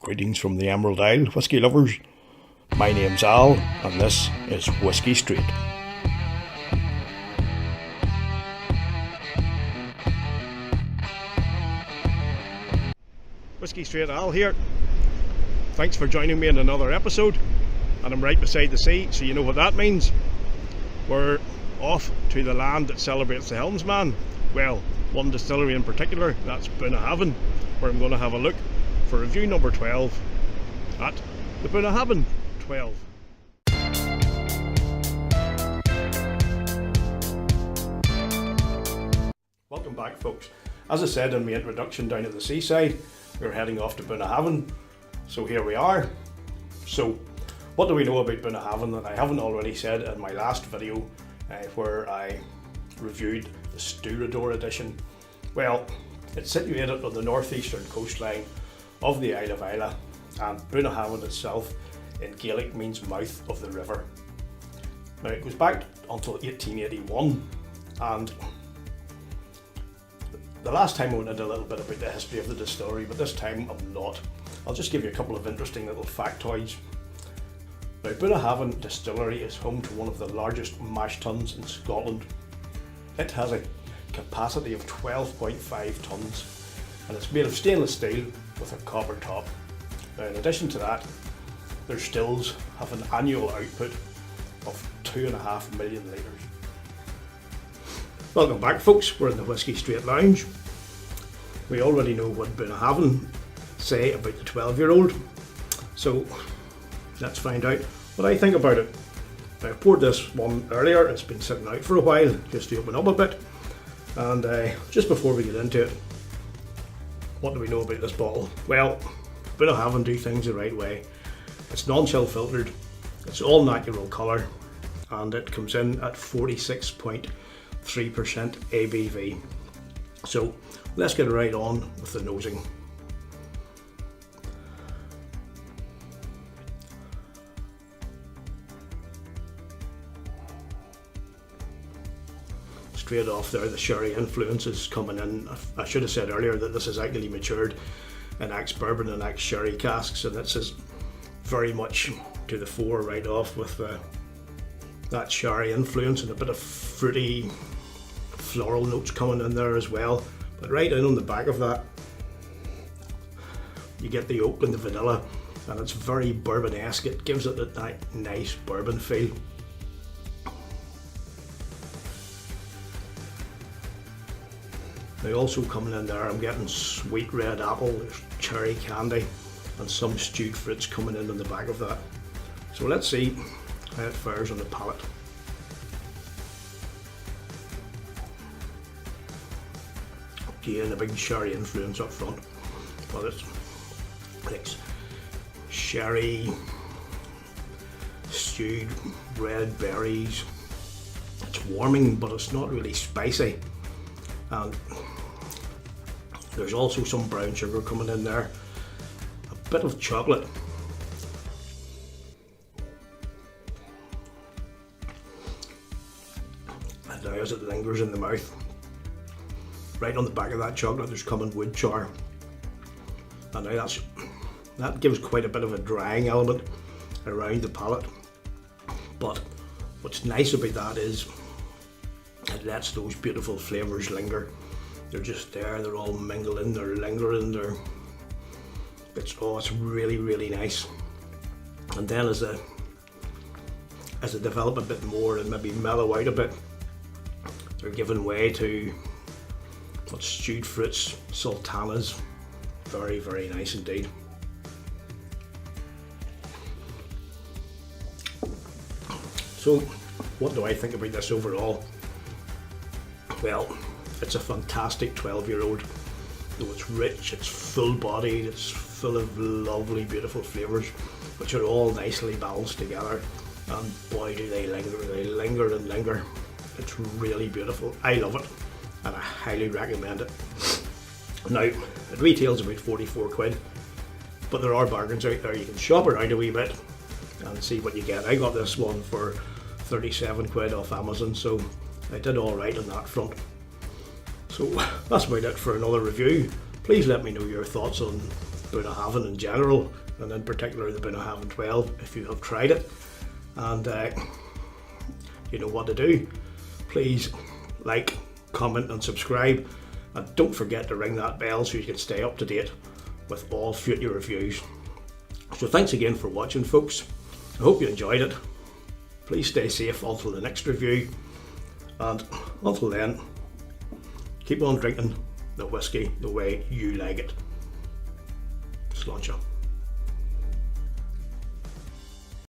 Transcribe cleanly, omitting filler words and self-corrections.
Greetings from the Emerald Isle, whisky lovers. My name's Al, and this is Whisky Street. Whisky Street Al here. Thanks for joining me in another episode. And I'm right beside the sea, so you know what that means. We're off to the land that celebrates the helmsman. Well, one distillery in particular, that's Bunnahabhain, where I'm going to have a look for review number 12 at the Bunnahabhain 12. Welcome back, folks. As I said in my introduction down at the seaside, we're heading off to Bunnahabhain. So here we are. So what do we know about Bunnahabhain that I haven't already said in my last video where I reviewed the Stewardore edition? Well, it's situated on the northeastern coastline of the Isle of Islay, and Bunnahabhain itself in Gaelic means mouth of the river. Now it goes back until 1881, and the last time I went into a little bit about the history of the distillery, but this time I'm not. I'll just give you a couple of interesting little factoids. Now Bunnahabhain Distillery is home to one of the largest mash tuns in Scotland. It has a capacity of 12.5 tons and it's made of stainless steel with a copper top. Now in addition to that, their stills have an annual output of 2.5 million litres. Welcome back, folks. We're in the Whisky Street Lounge. We already know what Bunnahabhain say about the 12-year-old, so let's find out what I think about it. Now, I poured this one earlier. It's been sitting out for a while just to open up a bit, and just before we get into it, what do we know about this bottle? Well, Bunnahabhain do things the right way. It's non-chill filtered, it's all natural colour, and it comes in at 46.3% ABV. So let's get right on with the nosing. Straight off there, the sherry influence is coming in. I should have said earlier that this is actually matured in ex-bourbon and ex-sherry casks, and this is very much to the fore right off with that sherry influence and a bit of fruity floral notes coming in there as well. But right in on the back of that, you get the oak and the vanilla, and it's very bourbon-esque. It gives it that nice bourbon feel. Now also coming in there, I'm getting sweet red apple, there's cherry candy, and some stewed fruits coming in on the back of that. So let's see how it fares on the palate. Again, a big sherry influence up front, but it's like sherry, stewed red berries. It's warming, but it's not really spicy. And there's also some brown sugar coming in there, a bit of chocolate. And now as it lingers in the mouth, right on the back of that chocolate there's coming wood char. And now that gives quite a bit of a drying element around the palate. But what's nice about that is it lets those beautiful flavours linger. They're just there, they're all mingling, they're lingering, it's really, really nice. And then as they develop a bit more and maybe mellow out a bit, they're giving way to what stewed fruits, sultanas. Very, very nice indeed. So what do I think about this overall? Well, it's a fantastic 12-year-old. Though it's rich, it's full-bodied, it's full of lovely, beautiful flavours, which are all nicely balanced together. And boy, do they linger! They linger and linger. It's really beautiful. I love it, and I highly recommend it. Now, it retails about 44 quid, but there are bargains out there. You can shop around a wee bit and see what you get. I got this one for 37 quid off Amazon, so I did all right on that front. So that's about it for another review. Please let me know your thoughts on Bunnahabhain in general, and in particular the Bunnahabhain 12 if you have tried it. And you know what to do. Please like, comment and subscribe, and don't forget to ring that bell so you can stay up to date with all future reviews. So thanks again for watching, folks. I hope you enjoyed it. Please stay safe until the next review, and until then, keep on drinking the whiskey the way you like it. Sláinte.